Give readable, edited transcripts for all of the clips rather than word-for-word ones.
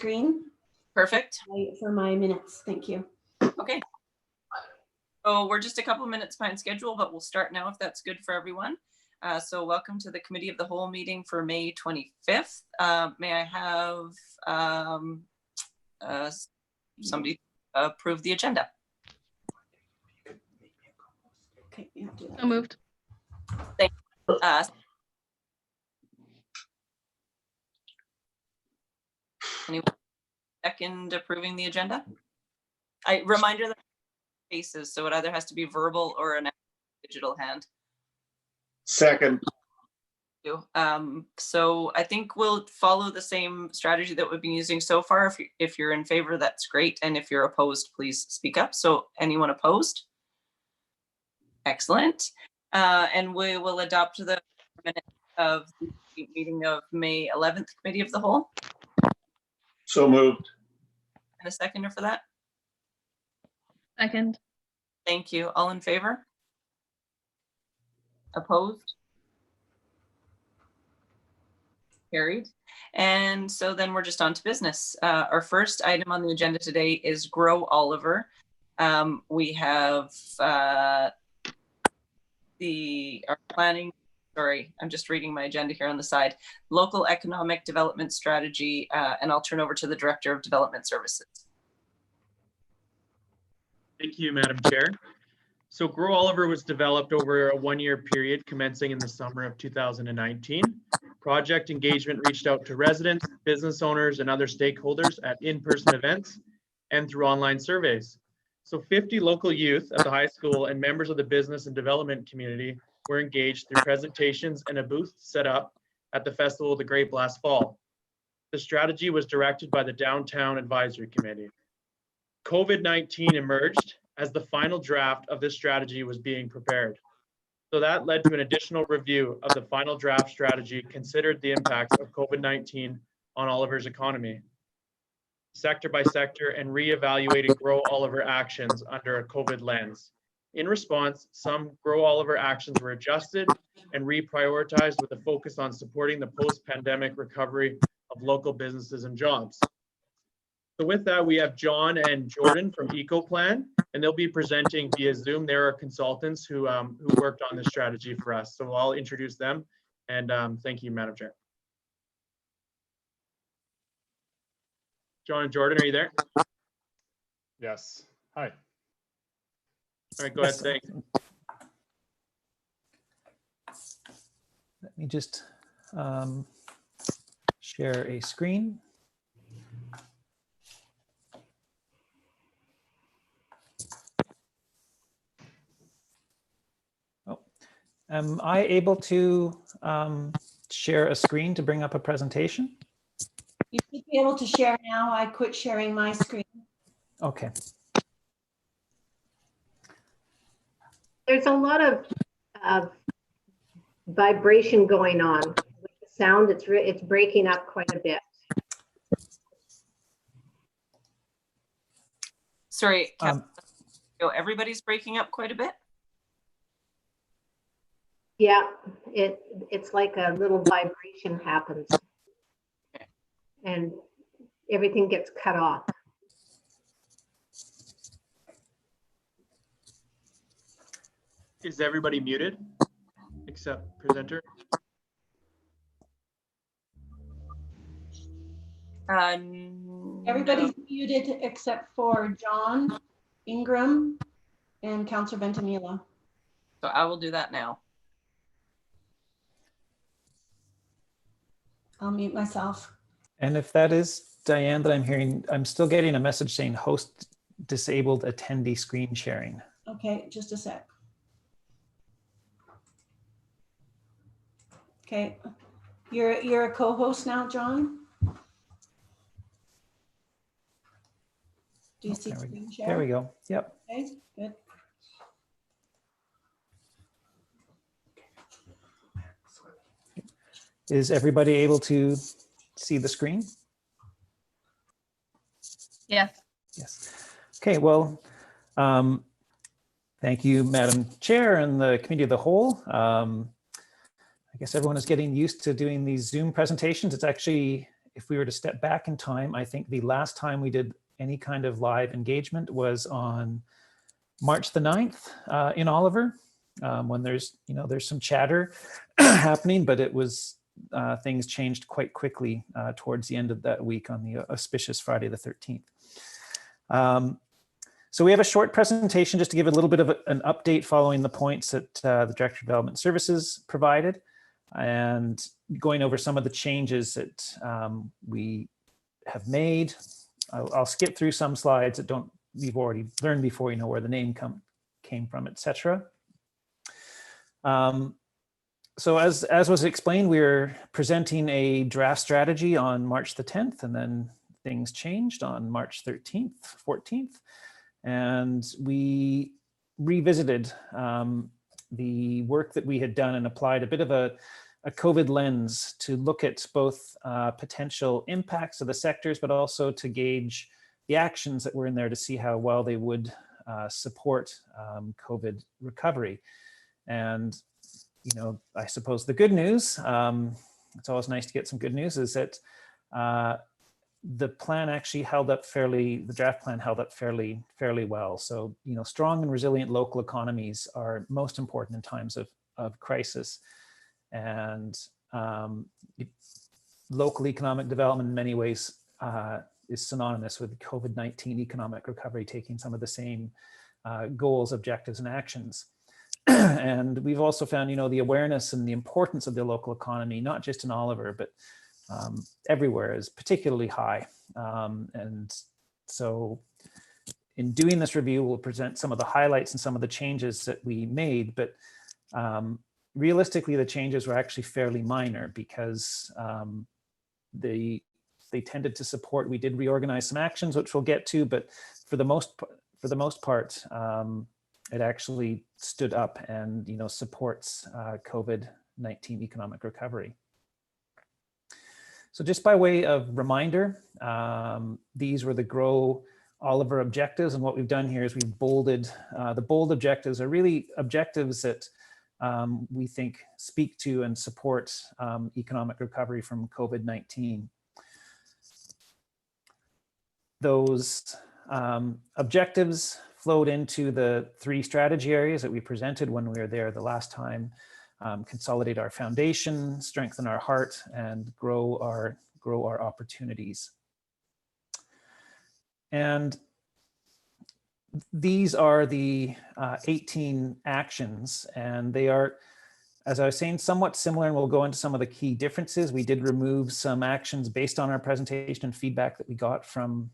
screen. Perfect. For my minutes, thank you. Okay. So we're just a couple minutes behind schedule, but we'll start now if that's good for everyone. So welcome to the Committee of the Whole meeting for May 25th. May I have somebody approve the agenda? Okay, yeah, do that. So moved. Thank you. Anyone second approving the agenda? Reminder that faces, so it either has to be verbal or an digital hand. Second. So I think we'll follow the same strategy that we've been using so far. If you're in favor, that's great. And if you're opposed, please speak up. So anyone opposed? Excellent. And we will adopt the minutes of the meeting of May 11th, Committee of the Whole. So moved. And a seconder for that? Second. Thank you. All in favor? Opposed? Carried. And so then we're just on to business. Our first item on the agenda today is Grow Oliver. We have our planning, sorry, I'm just reading my agenda here on the side, local economic development strategy, and I'll turn over to the Director of Development Services. Thank you, Madam Chair. So Grow Oliver was developed over a one-year period commencing in the summer of 2019. Project engagement reached out to residents, business owners, and other stakeholders at in-person events and through online surveys. So 50 local youth at the high school and members of the business and development community were engaged through presentations and a booth set up at the Festival of the Great last fall. The strategy was directed by the Downtown Advisory Committee. COVID-19 emerged as the final draft of this strategy was being prepared. So that led to an additional review of the final draft strategy, considered the impacts of COVID-19 on Oliver's economy, sector by sector, and reevaluated Grow Oliver actions under a COVID lens. In response, some Grow Oliver actions were adjusted and reprioritized with a focus on supporting the post-pandemic recovery of local businesses and jobs. So with that, we have John and Jordan from EcoPlan, and they'll be presenting via Zoom. There are consultants who worked on this strategy for us. So I'll introduce them, and thank you, Madam Chair. John and Jordan, are you there? Yes. Hi. All right, go ahead. Thanks. Let me just share a screen. Am I able to share a screen to bring up a presentation? You should be able to share now. I quit sharing my screen. Okay. There's a lot of vibration going on with the sound. It's breaking up quite a bit. Sorry, everybody's breaking up quite a bit. Yeah, it's like a little vibration happens and everything gets cut off. Is everybody muted except presenter? Everybody's muted except for John Ingram and Councillor Ventimiglia. So I will do that now. I'll mute myself. And if that is Diane that I'm hearing, I'm still getting a message saying host disabled attendee screen sharing. Okay, just a sec. Okay, you're a co-host now, John? Do you see screen share? There we go. Yep. Okay, good. Is everybody able to see the screen? Yes. Yes. Okay, well, thank you, Madam Chair and the Committee of the Whole. I guess everyone is getting used to doing these Zoom presentations. It's actually if we were to step back in time, I think the last time we did any kind of live engagement was on March the 9th in Oliver, when there's some chatter happening, but it was things changed quite quickly towards the end of that week on the auspicious Friday the 13th. So we have a short presentation just to give a little bit of an update following the points that the Director of Development Services provided, and going over some of the changes that we have made. I'll skip through some slides that you've already learned before, you know where the name came from, etc. So as was explained, we're presenting a draft strategy on March the 10th, and then things changed on March 13th, 14th. And we revisited the work that we had done and applied a bit of a COVID lens to look at both potential impacts of the sectors, but also to gauge the actions that were in there to see how well they would support COVID recovery. And, I suppose the good news, it's always nice to get some good news, is that the plan actually the draft plan held up fairly well. So, strong and resilient local economies are most important in times of crisis. And local economic development in many ways is synonymous with COVID-19 economic recovery, taking some of the same goals, objectives, and actions. And we've also found, the awareness and the importance of the local economy, not just in Oliver, but everywhere, is particularly high. And so in doing this review, we'll present some of the highlights and some of the changes that we made, but realistically, the changes were actually fairly minor because they tended to support, we did reorganize some actions, which we'll get to, but for the most part, it actually stood up and, supports COVID-19 economic recovery. So just by way of reminder, these were the Grow Oliver objectives. And what we've done here is we've bolded, the bold objectives are really objectives that we think speak to and support economic recovery from COVID-19. Those objectives flowed into the 3 strategy areas that we presented when we were there the last time: consolidate our foundation, strengthen our heart, and grow our opportunities. And these are the 18 actions, and they are, as I was saying, somewhat similar, and we'll go into some of the key differences. We did remove some actions based on our presentation and feedback that we got from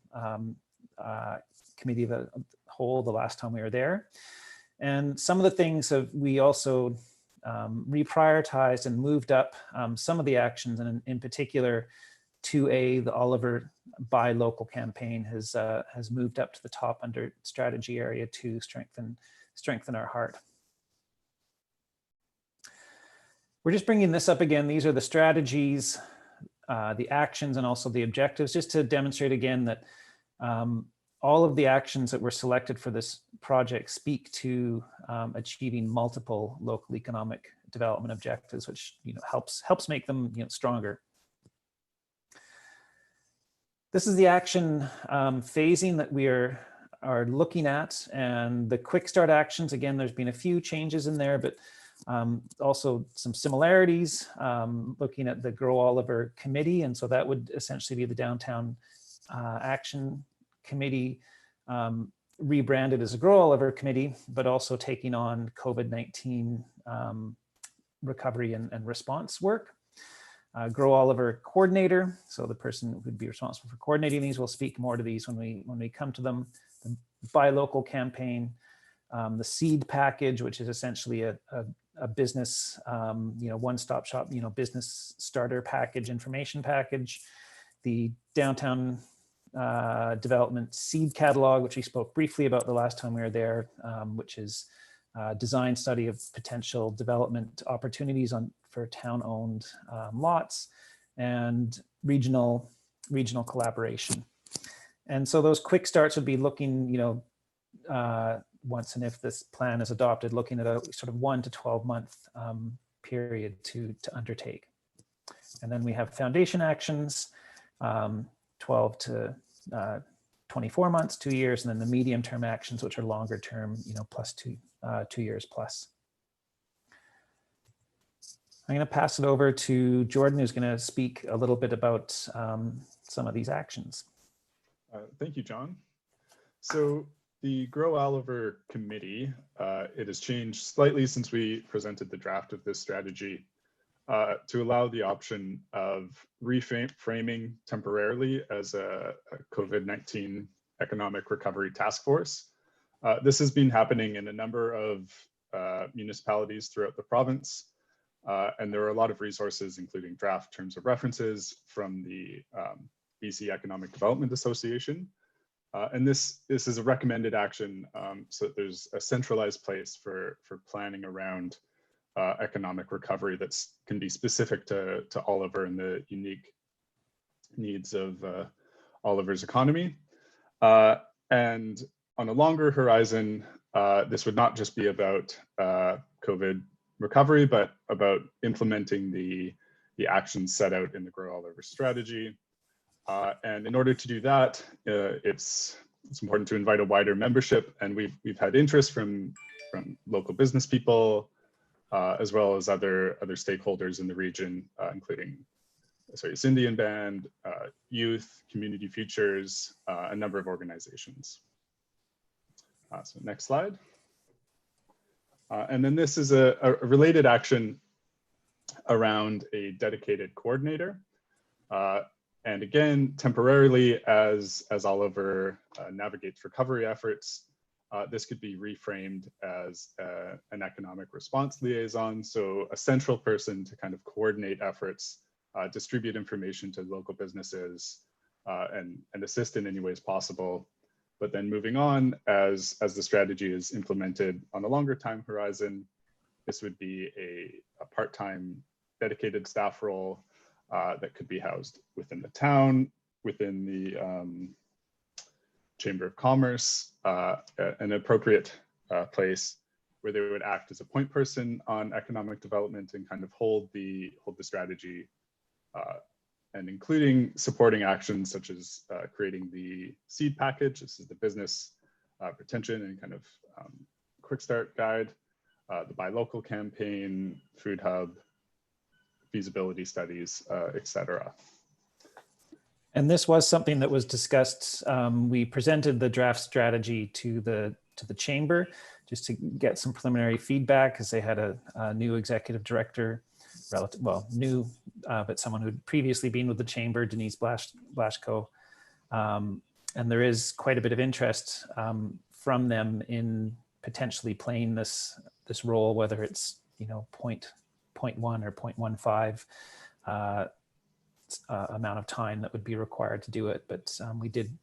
Committee of the Whole the last time we were there. And some of the things we also reprioritized and moved up some of the actions, and in particular, 2A, the Oliver Buy Local campaign has moved up to the top under strategy area to strengthen our heart. We're just bringing this up again. These are the strategies, the actions, and also the objectives, just to demonstrate again that all of the actions that were selected for this project speak to achieving multiple local economic development objectives, which helps make them stronger. This is the action phasing that we are looking at, and the quick start actions. Again, there's been a few changes in there, but also some similarities. Looking at the Grow Oliver Committee, and so that would essentially be the Downtown Action Committee, rebranded as a Grow Oliver Committee, but also taking on COVID-19 recovery and response work. Grow Oliver Coordinator, so the person who would be responsible for coordinating these. Will speak more to these when we come to them. The Buy Local campaign, the Seed package, which is essentially a business, one-stop shop, business starter package, information package. The Downtown Development Seed Catalog, which we spoke briefly about the last time we were there, which is design study of potential development opportunities for town-owned lots, and regional collaboration. And so those quick starts would be looking, once and if this plan is adopted, looking at a sort of 1 to 12 month period to undertake. And then we have foundation actions. 12 to 24 months, 2 years, and then the medium term actions, which are longer term, plus 2 years plus. I'm going to pass it over to Jordan, who's going to speak a little bit about some of these actions. Thank you, John. So the Grow Oliver Committee, it has changed slightly since we presented the draft of this strategy to allow the option of reframing temporarily as a COVID-19 economic recovery task force. This has been happening in a number of municipalities throughout the province. And there are a lot of resources, including draft terms of references from the BC Economic Development Association. And this is a recommended action so that there's a centralized place for planning around economic recovery that can be specific to Oliver and the unique needs of Oliver's economy. And on a longer horizon, this would not just be about COVID recovery, but about implementing the actions set out in the Grow Oliver strategy. And in order to do that, it's important to invite a wider membership, and we've had interest from local business people, as well as other stakeholders in the region, including Indian Band, youth, Community Futures, a number of organizations. So next slide. And then this is a related action around a dedicated coordinator. And again, temporarily, as Oliver navigates recovery efforts, this could be reframed as an economic response liaison. So a central person to kind of coordinate efforts, distribute information to local businesses, and assist in any ways possible. But then moving on, as the strategy is implemented on a longer time horizon, this would be a part-time dedicated staff role that could be housed within the town, within the Chamber of Commerce, an appropriate place where they would act as a point person on economic development and kind of hold the strategy, and including supporting actions such as creating the seed package. This is the business retention and kind of quick start guide, the Buy Local campaign, food hub, feasibility studies, etc. And this was something that was discussed. We presented the draft strategy to the chamber just to get some preliminary feedback, because they had a new executive director, new, but someone who had previously been with the chamber, Denise Blasco. And there is quite a bit of interest from them in potentially playing this role, whether it's 0.1 or 0.15 amount of time that would be required to do it. But we did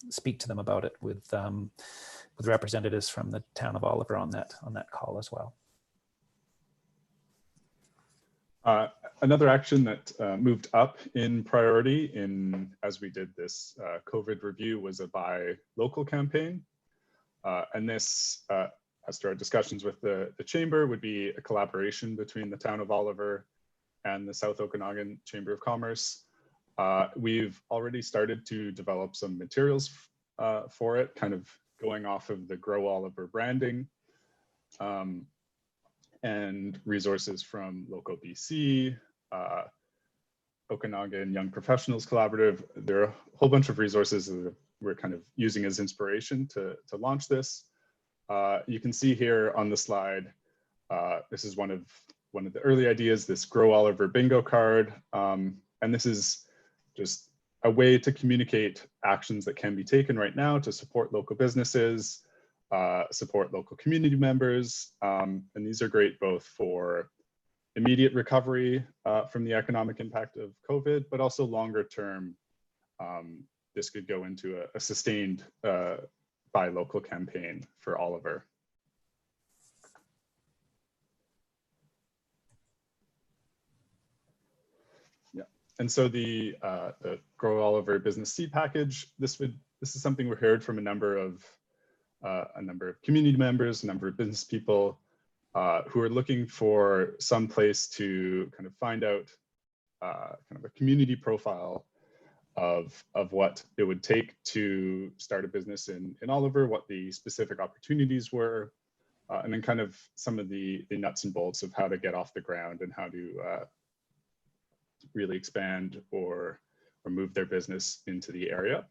speak to them about it with representatives from the town of Oliver on that call as well. Another action that moved up in priority as we did this COVID review was a Buy Local campaign. And this, as to our discussions with the chamber, would be a collaboration between the town of Oliver and the South Okanagan Chamber of Commerce. We've already started to develop some materials for it, kind of going off of the Grow Oliver branding, and resources from Local BC, Okanagan Young Professionals Collaborative. There are a whole bunch of resources that we're kind of using as inspiration to launch this. You can see here on the slide, this is one of the early ideas, this Grow Oliver bingo card. And this is just a way to communicate actions that can be taken right now to support local businesses, support local community members. And these are great both for immediate recovery from the economic impact of COVID, but also longer term. This could go into a sustained Buy Local campaign for Oliver. Yeah, and so the Grow Oliver Business Seed Package. This is something we heard from a number of community members, a number of business people who are looking for some place to kind of find out kind of a community profile of what it would take to start a business in Oliver, what the specific opportunities were, and then kind of some of the nuts and bolts of how to get off the ground and how to really expand or move their business into the area.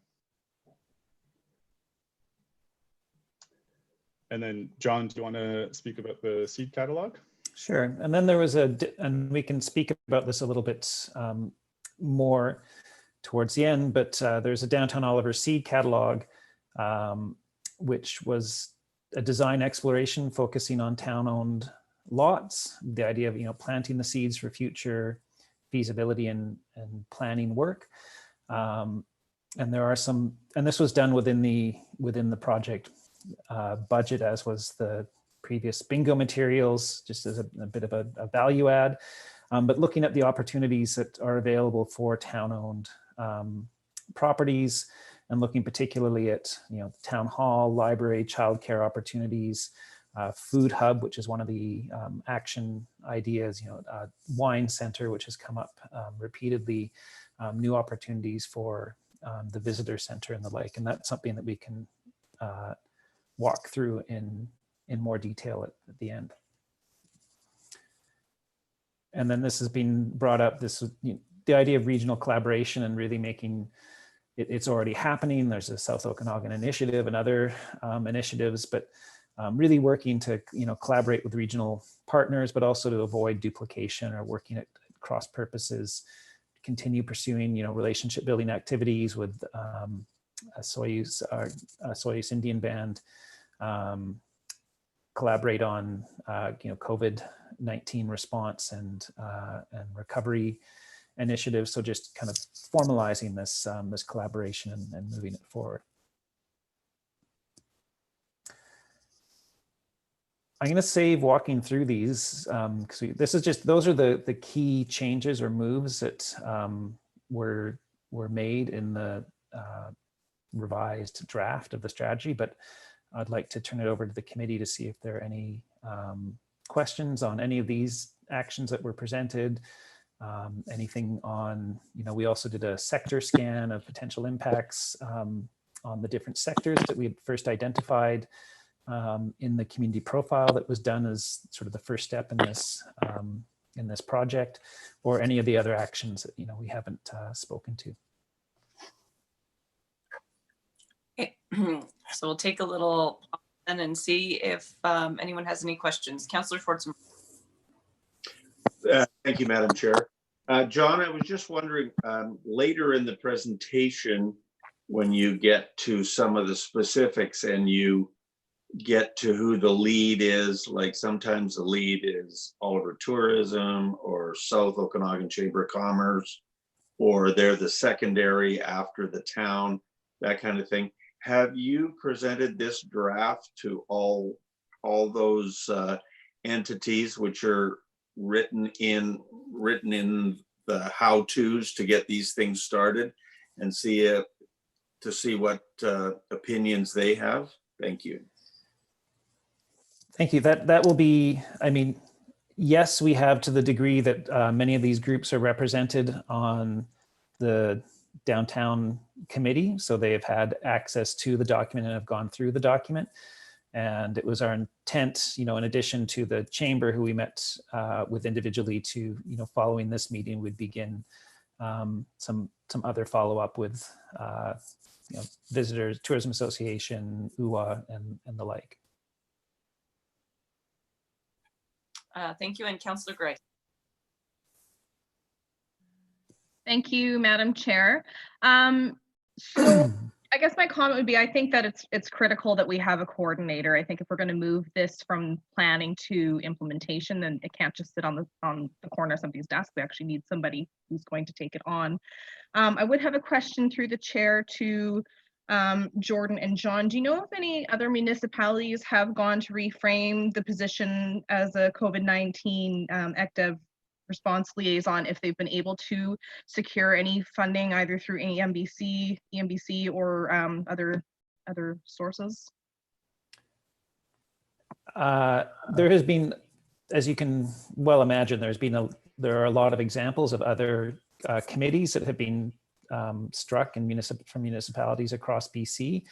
And then, John, do you want to speak about the seed catalog? Sure. And then there was and we can speak about this a little bit more towards the end, but there's a Downtown Oliver seed catalog, which was a design exploration focusing on town-owned lots. The idea of, planting the seeds for future feasibility and planning work. And there are some, and this was done within the project budget, as was the previous bingo materials, just as a bit of a value add. But looking at the opportunities that are available for town-owned properties, and looking particularly at town hall, library, childcare opportunities, food hub, which is one of the action ideas, wine center, which has come up repeatedly, new opportunities for the visitor center and the like. And that's something that we can walk through in more detail at the end. And then this has been brought up, the idea of regional collaboration and really making it's already happening. There's a South Okanagan initiative and other initiatives, but really working to collaborate with regional partners, but also to avoid duplication or working at cross purposes, continue pursuing relationship building activities with Soyuz Indian Band, collaborate on COVID-19 response and recovery initiatives. So just kind of formalizing this this collaboration and moving it forward. I'm going to save walking through these because those are the key changes or moves that were made in the revised draft of the strategy. But I'd like to turn it over to the committee to see if there are any questions on any of these actions that were presented. Anything on, we also did a sector scan of potential impacts on the different sectors that we had first identified in the community profile that was done as sort of the first step in this project, or any of the other actions that we haven't spoken to. Okay. So we'll take a little pause and see if anyone has any questions. Councillor Schwartz. Thank you, Madam Chair. John, I was just wondering, later in the presentation, when you get to some of the specifics and you get to who the lead is, like sometimes the lead is Oliver Tourism or South Okanagan Chamber of Commerce, or they're the secondary after the town, that kind of thing. Have you presented this draft to all those entities which are written in the how-tos to get these things started, and see what opinions they have? Thank you. Thank you. That will be, yes, we have, to the degree that many of these groups are represented on the downtown committee. So they have had access to the document and have gone through the document. And it was our intent, in addition to the chamber who we met with individually, to, following this meeting, would begin some other follow-up with, Visitors Tourism Association, UWA, and the like. Thank you, and Councillor Gray. Thank you, Madam Chair. So I guess my comment would be, I think that it's critical that we have a coordinator. I think if we're going to move this from planning to implementation, then it can't just sit on the corner of somebody's desk. We actually need somebody who's going to take it on. I would have a question through the chair to Jordan and John. Do you know if any other municipalities have gone to reframe the position as a COVID-19 ECDEV response liaison, if they've been able to secure any funding either through any EMBC or other sources? There has been, as you can well imagine, there are a lot of examples of other committees that have been struck in from municipalities across BC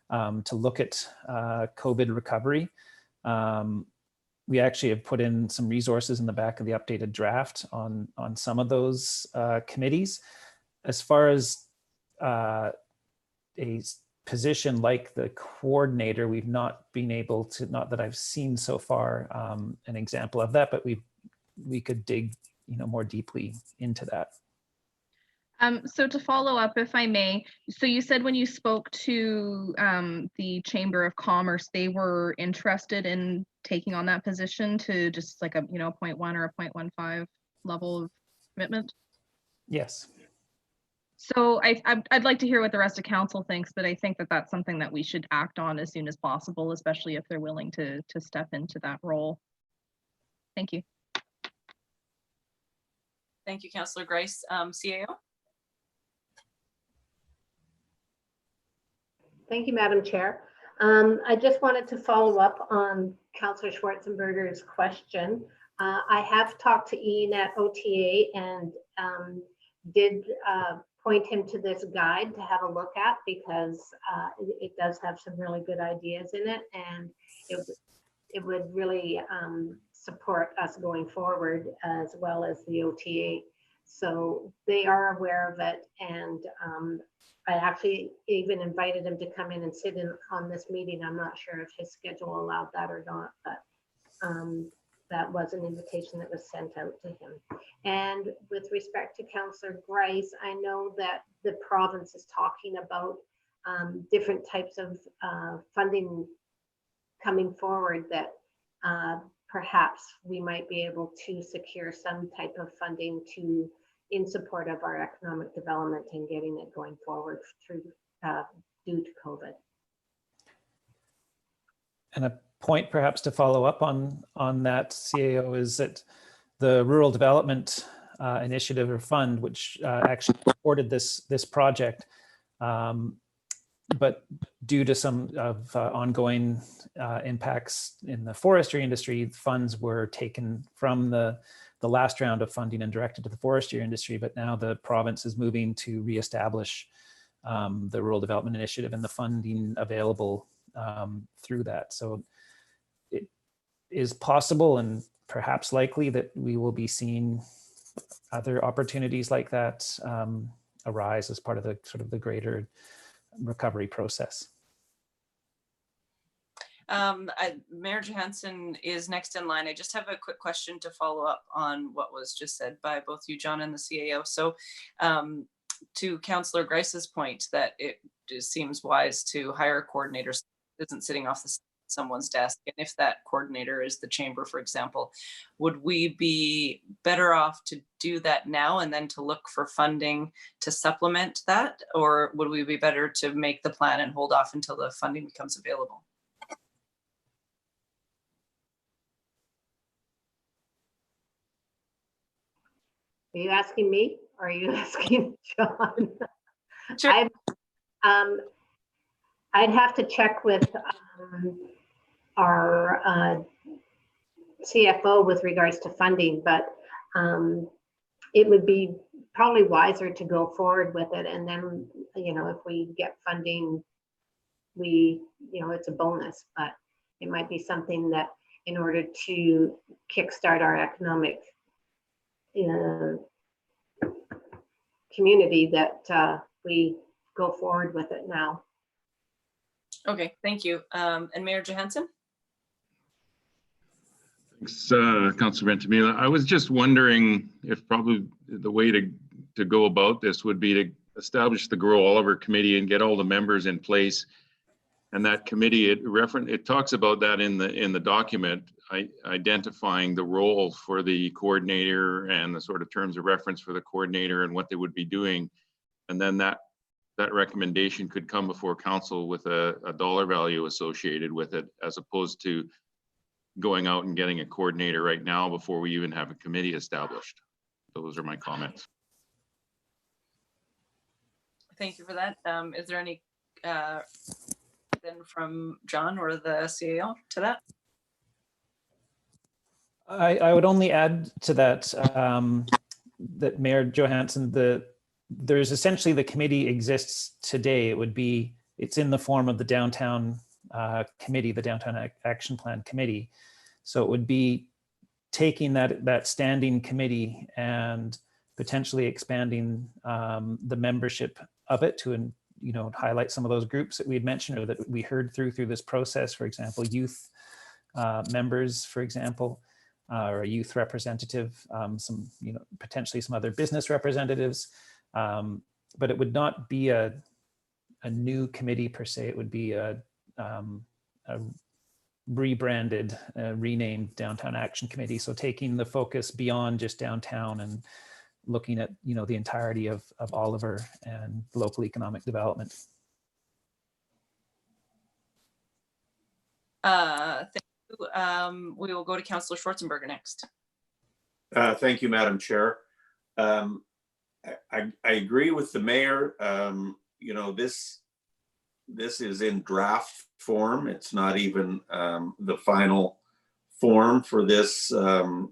to look at COVID recovery. We actually have put in some resources in the back of the updated draft on some of those committees. As far as a position like the coordinator, we've not been able to, not that I've seen so far, an example of that, but we could dig, more deeply into that. So to follow up, if I may, so you said when you spoke to the Chamber of Commerce, they were interested in taking on that position to just like a 0.1 or a 0.15 level of commitment? Yes. So I'd like to hear what the rest of council thinks, but I think that that's something that we should act on as soon as possible, especially if they're willing to step into that role. Thank you. Thank you, Councillor Grice. CAO? Thank you, Madam Chair. I just wanted to follow up on Councillor Schwarzenberger's question. I have talked to Ian at OTA and did point him to this guide to have a look at, because it does have some really good ideas in it, and it would really support us going forward, as well as the OTA. So they are aware of it, and I actually even invited him to come in and sit in on this meeting. I'm not sure if his schedule allowed that or not, but that was an invitation that was sent out to him. And with respect to Councillor Grice, I know that the province is talking about different types of funding coming forward that perhaps we might be able to secure some type of funding in support of our economic development and getting it going forward through due to COVID. And a point perhaps to follow up on that, CAO, is that the Rural Development Initiative or Fund, which actually supported this project, but due to some of ongoing impacts in the forestry industry, funds were taken from the last round of funding and directed to the forestry industry. But now the province is moving to reestablish the Rural Development Initiative and the funding available through that. So it is possible and perhaps likely that we will be seeing other opportunities like that arise as part of the sort of the greater recovery process. Mayor Johansson is next in line. I just have a quick question to follow up on what was just said by both you, John, and the CAO. So to Councillor Grice's point that it just seems wise to hire a coordinator that isn't sitting off someone's desk, and if that coordinator is the chamber, for example, would we be better off to do that now and then to look for funding to supplement that, or would we be better to make the plan and hold off until the funding becomes available? Are you asking me or are you asking John? Sure. I'd have to check with our CFO with regards to funding, but it would be probably wiser to go forward with it. And then, if we get funding, it's a bonus, but it might be something that in order to kickstart our economic community that we go forward with it now. Okay, thank you. And Mayor Johansson? Thanks, Councilor Ventimiglia. I was just wondering if probably the way to go about this would be to establish the Grow Oliver Committee and get all the members in place. And that committee, it talks about that in the document, identifying the role for the coordinator and the sort of terms of reference for the coordinator and what they would be doing. And then that recommendation could come before council with a dollar value associated with it, as opposed to going out and getting a coordinator right now before we even have a committee established. Those are my comments. Thank you for that. Is there any then from John or the CAO to that? I would only add to that that Mayor Johansson, there's essentially the committee exists today. It's in the form of the downtown committee, the Downtown Action Plan Committee. So it would be taking that standing committee and potentially expanding the membership of it to, highlight some of those groups that we had mentioned or that we heard through this process. For example, youth members, for example, or a youth representative, some, potentially some other business representatives. But it would not be a new committee per se. It would be a rebranded, renamed Downtown Action Committee. So taking the focus beyond just downtown and looking at, the entirety of Oliver and local economic development. Thank you. We will go to Councillor Schwarzenberger next. Thank you, Madam Chair. I agree with the mayor. This is in draft form. It's not even the final form for this, for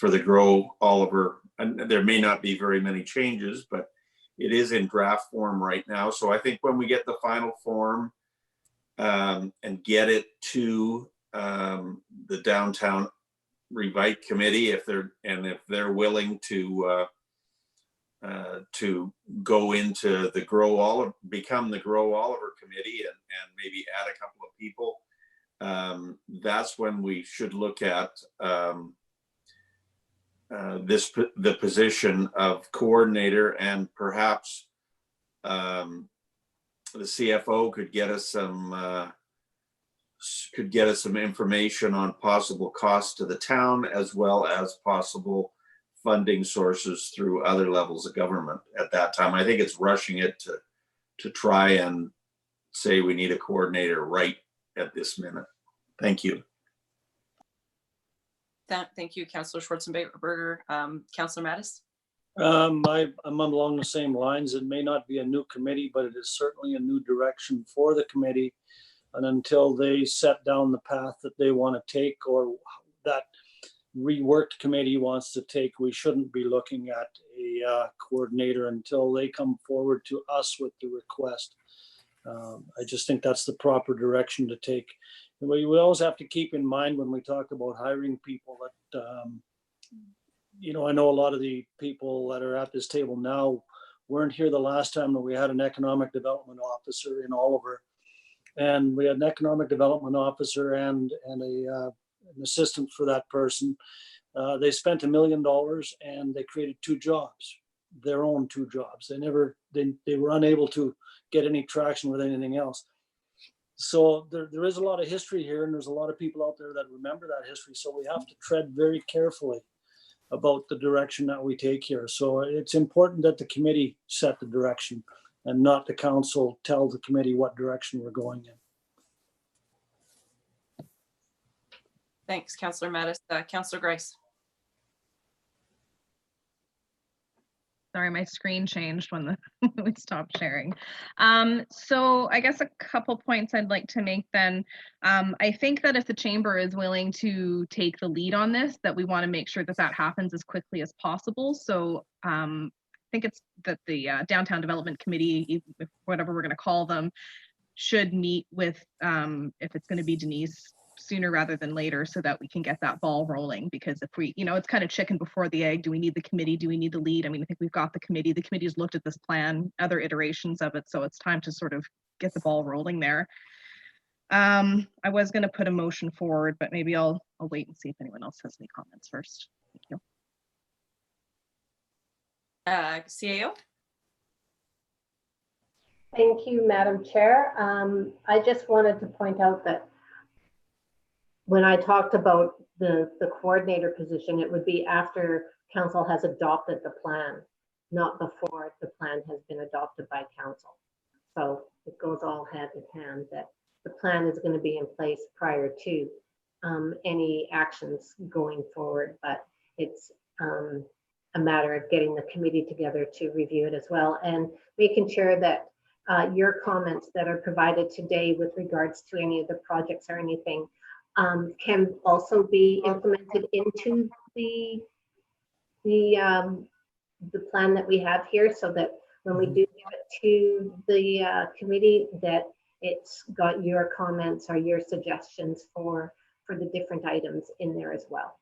the Grow Oliver. And there may not be very many changes, but it is in draft form right now. So I think when we get the final form and get it to the Downtown Revite Committee, if they're willing to go into the Grow Oliver, become the Grow Oliver Committee and maybe add a couple of people, that's when we should look at the position of coordinator, and perhaps the CFO could get us some information on possible costs to the town, as well as possible funding sources through other levels of government at that time. I think it's rushing it to try and say we need a coordinator right at this minute. Thank you. Thank you, Councillor Schwarzenberger. Councillor Mattis? I'm along the same lines. It may not be a new committee, but it is certainly a new direction for the committee. And until they set down the path that they want to take, or that reworked committee wants to take, we shouldn't be looking at a coordinator until they come forward to us with the request. I just think that's the proper direction to take. And we always have to keep in mind when we talk about hiring people that, I know a lot of the people that are at this table now weren't here the last time that we had an economic development officer in Oliver. And we had an economic development officer and an assistant for that person. They spent $1 million and they created 2 jobs, their own 2 jobs. They were unable to get any traction with anything else. So there is a lot of history here, and there's a lot of people out there that remember that history. So we have to tread very carefully about the direction that we take here. So it's important that the committee set the direction and not the council tell the committee what direction we're going in. Thanks, Councillor Mattis. Councillor Grice? Sorry, my screen changed when we stopped sharing. So I guess a couple points I'd like to make then. I think that if the chamber is willing to take the lead on this, that we want to make sure that that happens as quickly as possible. So I think it's that the Downtown Development Committee, whatever we're going to call them, should meet with, if it's going to be Denise, sooner rather than later, so that we can get that ball rolling. Because if we, it's kind of chicken before the egg. Do we need the committee? Do we need the lead? I mean, I think we've got the committee. The committee's looked at this plan, other iterations of it, so it's time to sort of get the ball rolling there. I was going to put a motion forward, but maybe I'll wait and see if anyone else has any comments first. Thank you. CAO? Thank you, Madam Chair. I just wanted to point out that when I talked about the coordinator position, it would be after council has adopted the plan, not before the plan has been adopted by council. So it goes all hand in hand that the plan is going to be in place prior to any actions going forward, but it's a matter of getting the committee together to review it as well, and making sure that your comments that are provided today with regards to any of the projects or anything can also be implemented into the the plan that we have here so that when we do give it to the committee, that it's got your comments or your suggestions for the different items in there as well.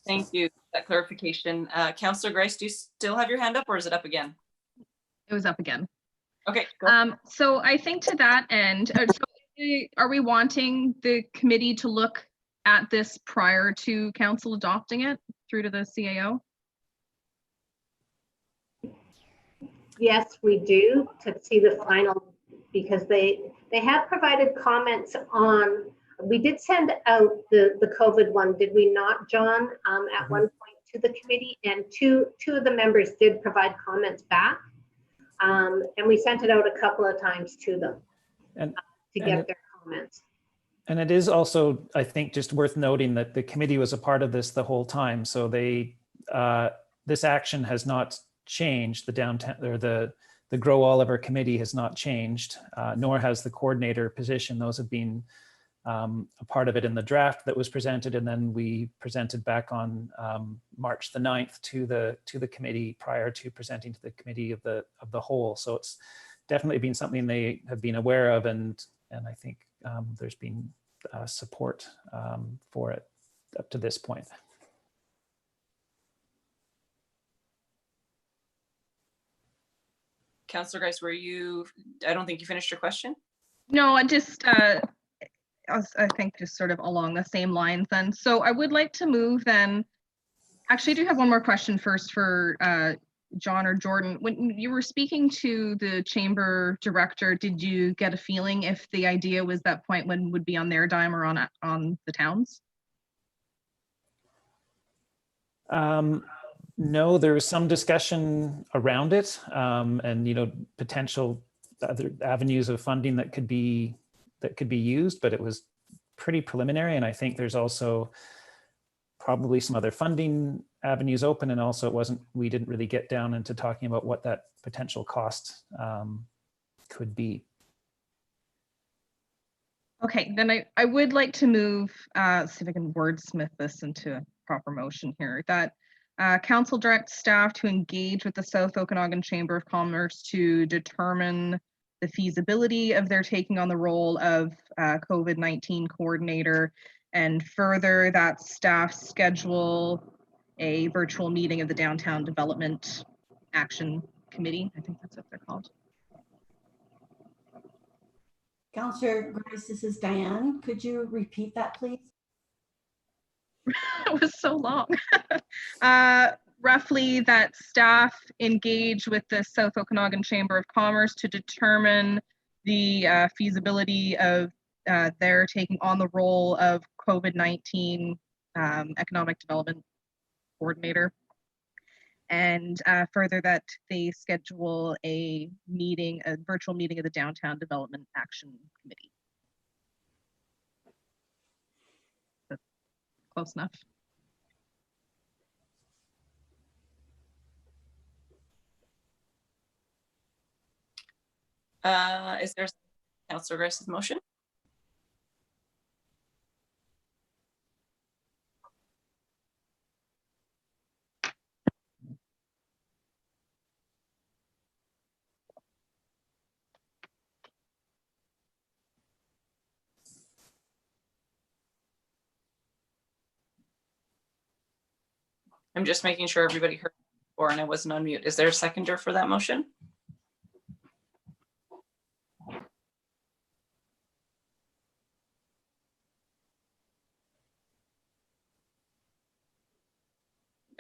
Thank you for that clarification. Councillor Grice, do you still have your hand up or is it up again? It was up again. Okay. Go. So I think to that end, are we wanting the committee to look at this prior to council adopting it through to the CAO? Yes, we do, to see the final, because they have provided comments on, we did send out the COVID one, did we not, John, at one point to the committee, and two of the members did provide comments back. And we sent it out a couple of times to them to get their comments. And it is also, I think, just worth noting that the committee was a part of this the whole time. So they, this action has not changed. The downtown or the Grow Oliver committee has not changed, nor has the coordinator position. Those have been a part of it in the draft that was presented, and then we presented back on March the 9th to the committee prior to presenting to the committee of the whole. So it's definitely been something they have been aware of, and I think there's been support for it up to this point. Councillor Grice, I don't think you finished your question. No, I just, I think just sort of along the same lines then. So I would like to move then, actually I do have one more question first for John or Jordan. When you were speaking to the chamber director, did you get a feeling if the idea was that point when would be on their dime or on the town's? No, there was some discussion around it, and potential other avenues of funding that could be used, but it was pretty preliminary. And I think there's also probably some other funding avenues open, and also we didn't really get down into talking about what that potential cost could be. Okay, then I would like to move, see if I can wordsmith this into a proper motion here, that council directs staff to engage with the South Okanagan Chamber of Commerce to determine the feasibility of their taking on the role of COVID-19 coordinator, and further that staff schedule a virtual meeting of the Downtown Development Action Committee. I think that's what they're called. Councillor Grice, this is Diane. Could you repeat that, please? It was so long. Roughly that staff engage with the South Okanagan Chamber of Commerce to determine the feasibility of their taking on the role of COVID-19 economic development coordinator. And further that they schedule a virtual meeting of the Downtown Development Action Committee. That's close enough. Is there Councillor Grice's motion? I'm just making sure everybody heard before and I wasn't on mute. Is there a seconder for that motion?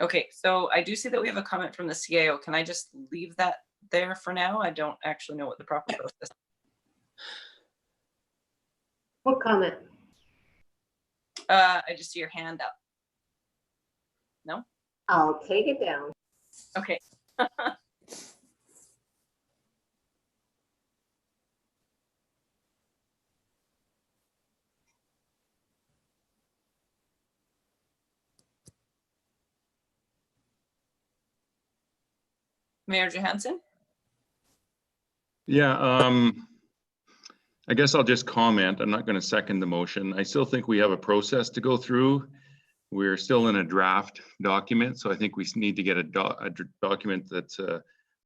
Okay, so I do see that we have a comment from the CAO. Can I just leave that there for now? I don't actually know what the proper process is. What comment? I just see your hand up. No? I'll take it down. Okay. Mayor Johansson? Yeah, I guess I'll just comment. I'm not going to second the motion. I still think we have a process to go through. we're still in a draft document, so I think we need to get a document that's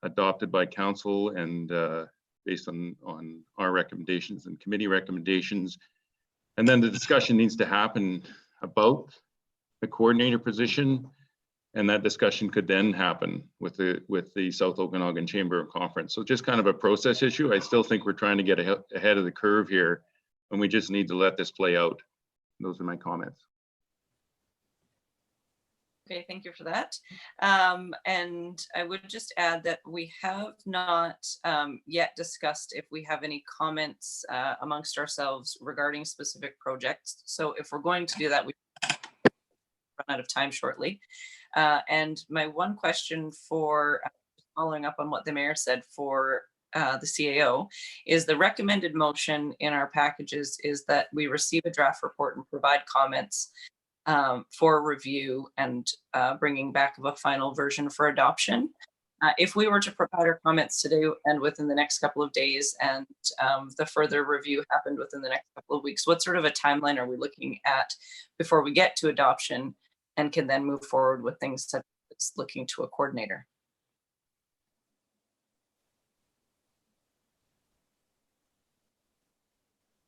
adopted by council and based on our recommendations and committee recommendations. And then the discussion needs to happen about the coordinator position, and that discussion could then happen with the South Okanagan Chamber of Conference. So just kind of a process issue. I still think we're trying to get ahead of the curve here, and we just need to let this play out. Those are my comments. Okay, thank you for that. And I would just add that we have not yet discussed if we have any comments amongst ourselves regarding specific projects. So if we're going to do that, we run out of time shortly. And my one question for following up on what the mayor said for the CAO is the recommended motion in our packages is that we receive a draft report and provide comments for review and bringing back of a final version for adoption. If we were to provide our comments today and within the next couple of days and the further review happened within the next couple of weeks, what sort of a timeline are we looking at before we get to adoption and can then move forward with things such as looking to a coordinator?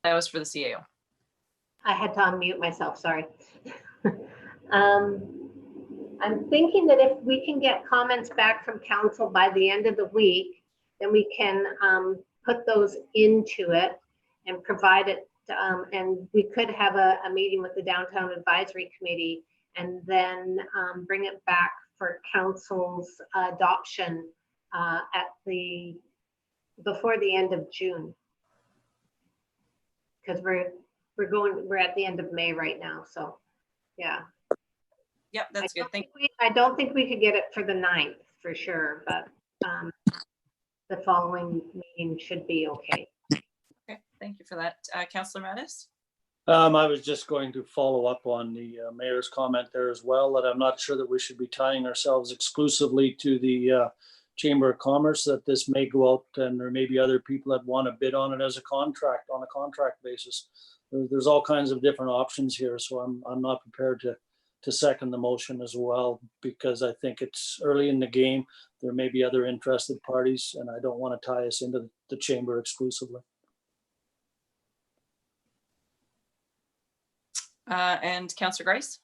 That was for the CAO. I had to unmute myself, sorry. I'm thinking that if we can get comments back from council by the end of the week, then we can put those into it and provide it. And we could have a meeting with the Downtown Advisory Committee and then bring it back for council's adoption before the end of June. Because we're at the end of May right now, so yeah. Yep, that's good. I don't think we could get it for the 9th for sure, but the following meeting should be okay. Okay, thank you for that. Councillor Mattis? I was just going to follow up on the mayor's comment there as well, that I'm not sure that we should be tying ourselves exclusively to the Chamber of Commerce, that this may go out and there may be other people that want to bid on it as a contract, on a contract basis. There's all kinds of different options here, so I'm not prepared to second the motion as well, because I think it's early in the game. There may be other interested parties, and I don't want to tie us into the chamber exclusively. And Councillor Grice?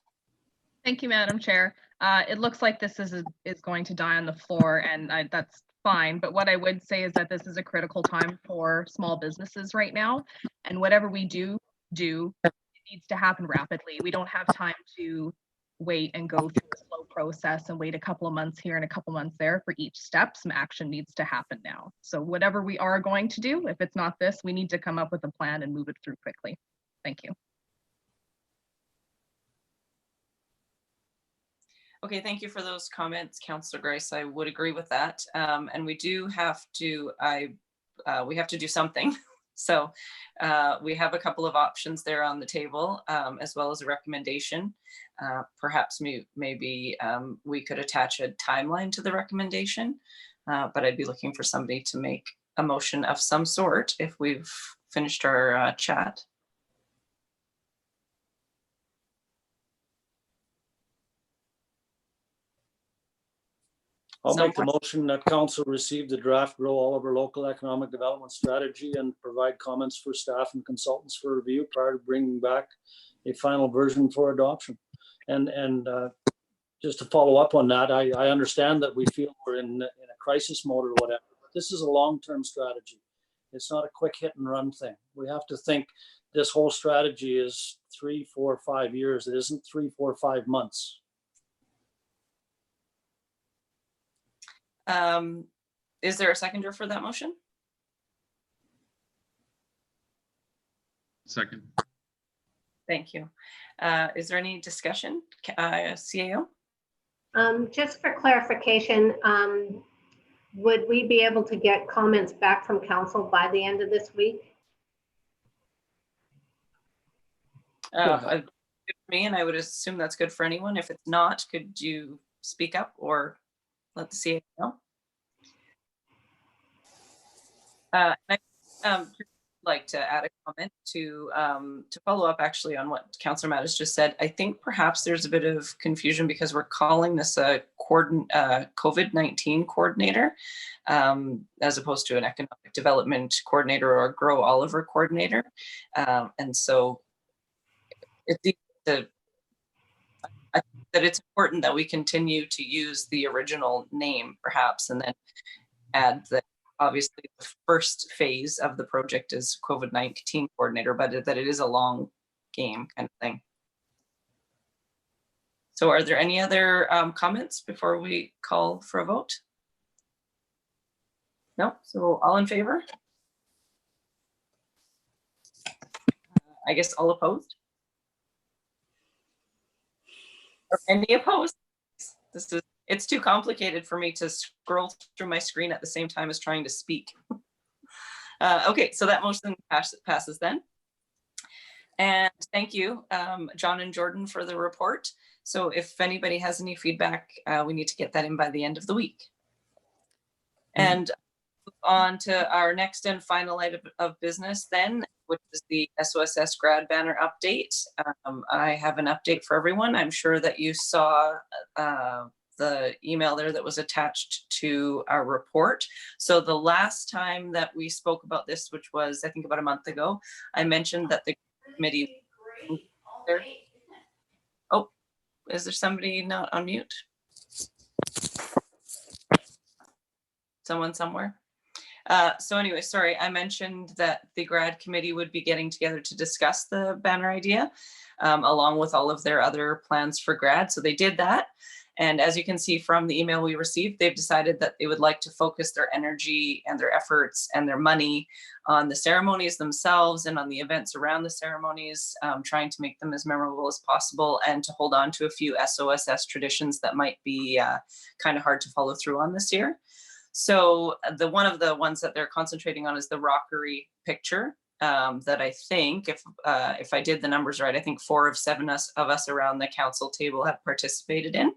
Thank you, Madam Chair. It looks like this is going to die on the floor, and that's fine. But what I would say is that this is a critical time for small businesses right now, and whatever we do, it needs to happen rapidly. We don't have time to wait and go through a slow process and wait a couple of months here and a couple months there for each step. Some action needs to happen now. So whatever we are going to do, if it's not this, we need to come up with a plan and move it through quickly. Thank you. Okay, thank you for those comments, Councillor Grice. I would agree with that. And we do have to, we have to do something. So we have a couple of options there on the table, as well as a recommendation. Perhaps maybe we could attach a timeline to the recommendation, but I'd be looking for somebody to make a motion of some sort if we've finished our chat. I'll make the motion that council receive the draft Grow Oliver Local Economic Development Strategy and provide comments for staff and consultants for review prior to bringing back a final version for adoption. And just to follow up on that, I understand that we feel we're in a crisis mode or whatever, but this is a long-term strategy. It's not a quick hit and run thing. We have to think this whole strategy is 3, 4, 5 years. It isn't 3, 4, 5 months. Is there a seconder for that motion? Second. Thank you. Is there any discussion, CAO? Just for clarification, would we be able to get comments back from council by the end of this week? Good for me, and I would assume that's good for anyone. If it's not, could you speak up or let the CAO know? like to add a comment to follow up actually on what Councillor Mattis just said. I think perhaps there's a bit of confusion because we're calling this a COVID-19 coordinator as opposed to an economic development coordinator or a Grow Oliver coordinator. And so I think that it's important that we continue to use the original name perhaps, and then add that obviously the first phase of the project is COVID-19 coordinator, but that it is a long game kind of thing. So are there any other comments before we call for a vote? No, so all in favor? I guess all opposed? Or any opposed? It's too complicated for me to scroll through my screen at the same time as trying to speak. Okay, so that motion passes then. And thank you, John and Jordan, for the report. So if anybody has any feedback, we need to get that in by the end of the week. And on to our next and final item of business then, which is the SOSS grad banner update. I have an update for everyone. I'm sure that you saw the email there that was attached to our report. So the last time that we spoke about this, which was I think about a month ago, I mentioned that the committee there. Oh, is there somebody not on mute? Someone somewhere? So anyway, sorry, I mentioned that the grad committee would be getting together to discuss the banner idea along with all of their other plans for grad. So they did that. And as you can see from the email we received, they've decided that they would like to focus their energy and their efforts and their money on the ceremonies themselves and on the events around the ceremonies, trying to make them as memorable as possible and to hold on to a few SOSS traditions that might be kind of hard to follow through on this year. So one of the ones that they're concentrating on is the rockery picture that I think, if I did the numbers right, I think 4 of 7 of us around the council table have participated in.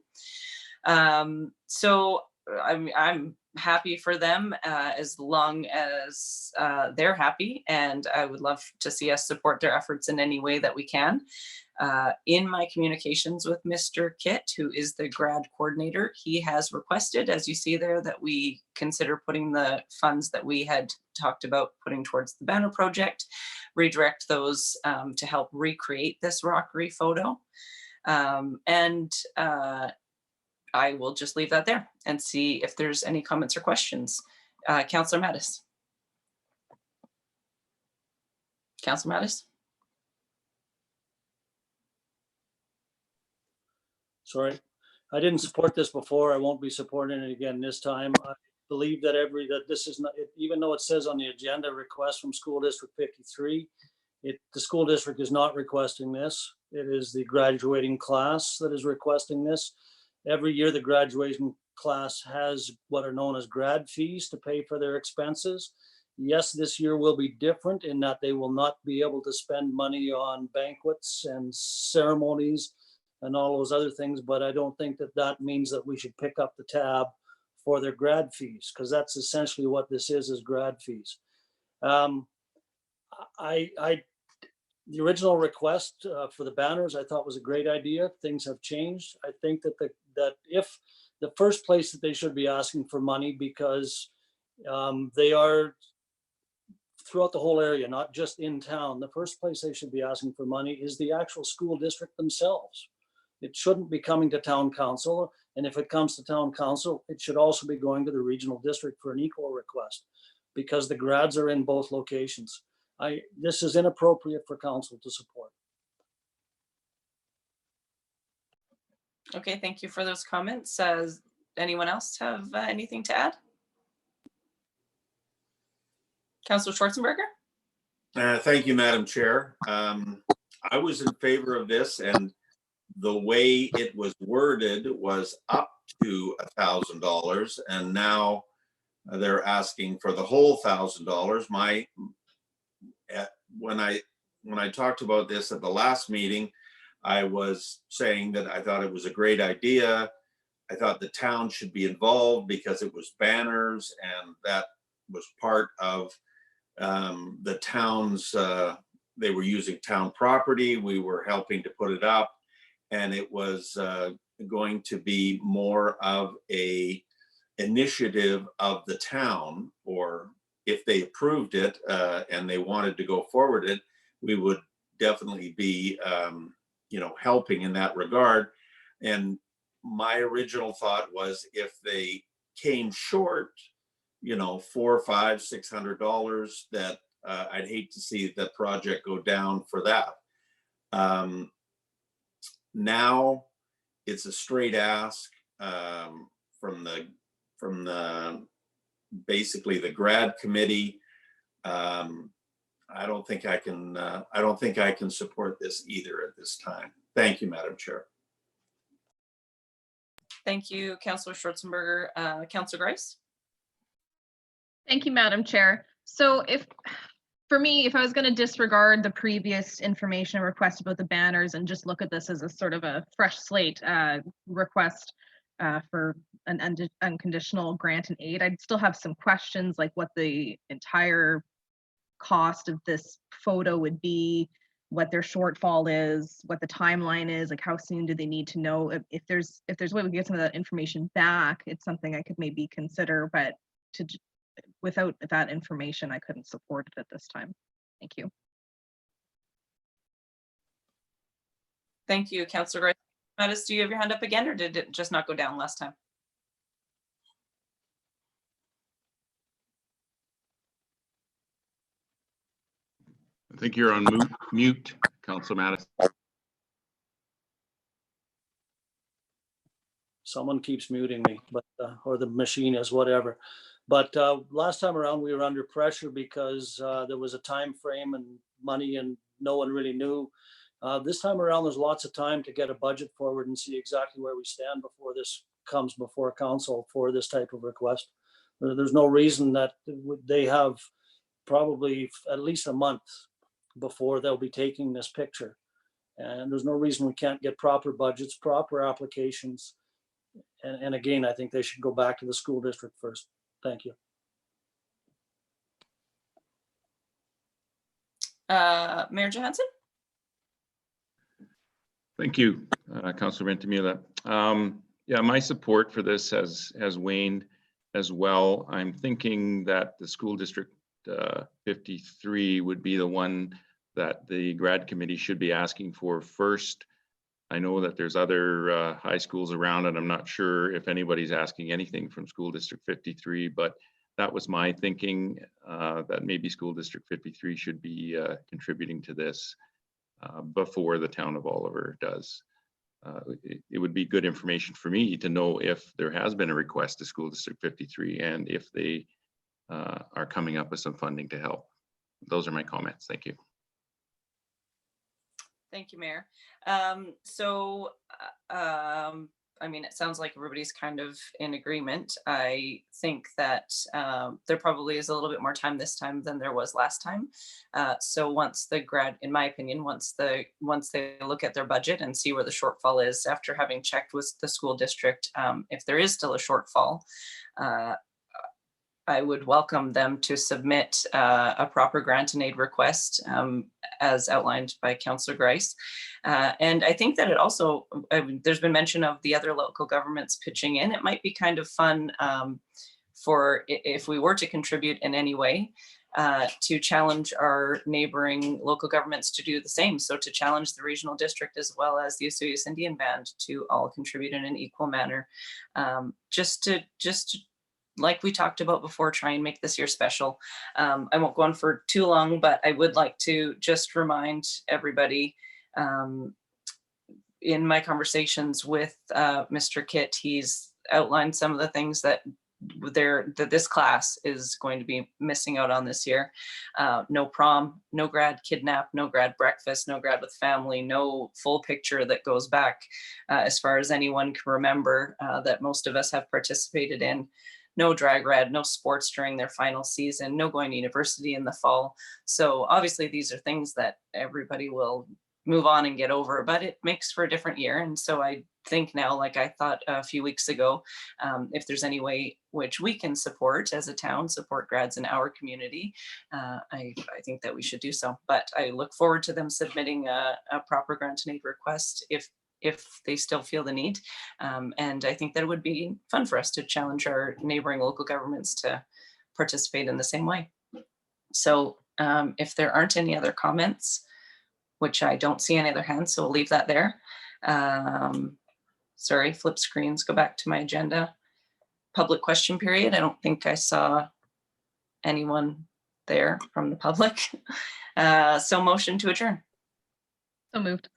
So I'm happy for them as long as they're happy, and I would love to see us support their efforts in any way that we can. In my communications with Mr. Kitt, who is the grad coordinator, he has requested, as you see there, that we consider putting the funds that we had talked about putting towards the banner project, redirect those to help recreate this rockery photo. I will just leave that there and see if there's any comments or questions. Councillor Mattis. Councillor Mattis. Sorry, I didn't support this before. I won't be supporting it again this time. I believe that this is not, even though it says on the agenda, request from School District 53, the school district is not requesting this. It is the graduating class that is requesting this. Every year, the graduation class has what are known as grad fees to pay for their expenses. Yes, this year will be different in that they will not be able to spend money on banquets and ceremonies and all those other things, but I don't think that that means that we should pick up the tab for their grad fees, because that's essentially what this is grad fees. The original request for the banners I thought was a great idea. Things have changed. I think that if the first place that they should be asking for money, because they are throughout the whole area, not just in town, the first place they should be asking for money is the actual school district themselves. It shouldn't be coming to town council. And if it comes to town council, it should also be going to the regional district for an equal request, because the grads are in both locations. This is inappropriate for council to support. Okay, thank you for those comments. Does anyone else have anything to add? Councillor Schwarzenberger? Thank you, Madam Chair. I was in favor of this, and the way it was worded was up to $1,000, and now they're asking for the whole $1,000. When I talked about this at the last meeting, I was saying that I thought it was a great idea. I thought the town should be involved because it was banners, and that was part of the towns, they were using town property. We were helping to put it up, and it was going to be more of a initiative of the town, or if they approved it and they wanted to go forward it, we would definitely be, helping in that regard. And my original thought was if they came short, $400, $500, $600, that I'd hate to see the project go down for that. Now it's a straight ask from the basically the grad committee. I don't think I can support this either at this time. Thank you, Madam Chair. Thank you, Councillor Schwarzenberger. Councillor Grice? Thank you, Madam Chair. So for me, if I was going to disregard the previous information request about the banners and just look at this as a sort of a fresh slate request for an unconditional grant and aid, I'd still have some questions like what the entire cost of this photo would be, what their shortfall is, what the timeline is, like how soon do they need to know. If there's a way we can get some of that information back, it's something I could maybe consider, but without that information, I couldn't support it at this time. Thank you. Thank you, Councillor Grice. Mattis, do you have your hand up again, or did it just not go down last time? I think you're on mute, Councillor Mattis. Someone keeps muting me, but or the machine is, whatever. But last time around, we were under pressure because there was a time frame and money, and no one really knew. This time around, there's lots of time to get a budget forward and see exactly where we stand before this comes before council for this type of request. There's no reason that they have probably at least a month before they'll be taking this picture. And there's no reason we can't get proper budgets, proper applications. And again, I think they should go back to the school district first. Thank you. Mayor Johansson? Thank you, Councillor Ventimiglia. Yeah, my support for this has waned as well. I'm thinking that the school district 53 would be the one that the grad committee should be asking for first. I know that there's other high schools around, and I'm not sure if anybody's asking anything from school district 53, but that was my thinking, that maybe school district 53 should be contributing to this before the town of Oliver does. It would be good information for me to know if there has been a request to school district 53 and if they are coming up with some funding to help. Those are my comments. Thank you. Thank you, Mayor. I mean, it sounds like everybody's kind of in agreement. I think that there probably is a little bit more time this time than there was last time. So once the grad, in my opinion, once they look at their budget and see where the shortfall is, after having checked with the school district, if there is still a shortfall, I would welcome them to submit a proper grant and aid request as outlined by Councillor Grice. And I think that it also, there's been mention of the other local governments pitching in. It might be kind of fun for, if we were to contribute in any way, to challenge our neighboring local governments to do the same. So to challenge the regional district as well as the Osoyoos Indian Band to all contribute in an equal manner, just to like we talked about before, try and make this year special. I won't go on for too long, but I would like to just remind everybody, in my conversations with Mr. Kitt, he's outlined some of the things that this class is going to be missing out on this year. No prom, no grad kidnap, no grad breakfast, no grad with family, no full picture that goes back as far as anyone can remember that most of us have participated in. No drag rad, no sports during their final season, no going to university in the fall. So obviously these are things that everybody will move on and get over, but it makes for a different year. And so I think now, like I thought a few weeks ago, if there's any way which we can support as a town, support grads in our community, I think that we should do so. But I look forward to them submitting a proper grant and aid request if they still feel the need. And I think that it would be fun for us to challenge our neighboring local governments to participate in the same way. So if there aren't any other comments, which I don't see any other hands, so we'll leave that there. Sorry, flip screens, go back to my agenda. Public question period. I don't think I saw anyone there from the public. So motion to adjourn. So moved.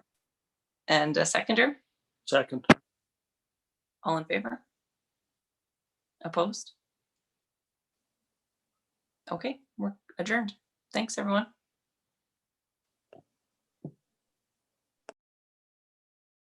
And a seconder, Second. all in favor? Opposed? Okay, we're adjourned. Thanks, everyone.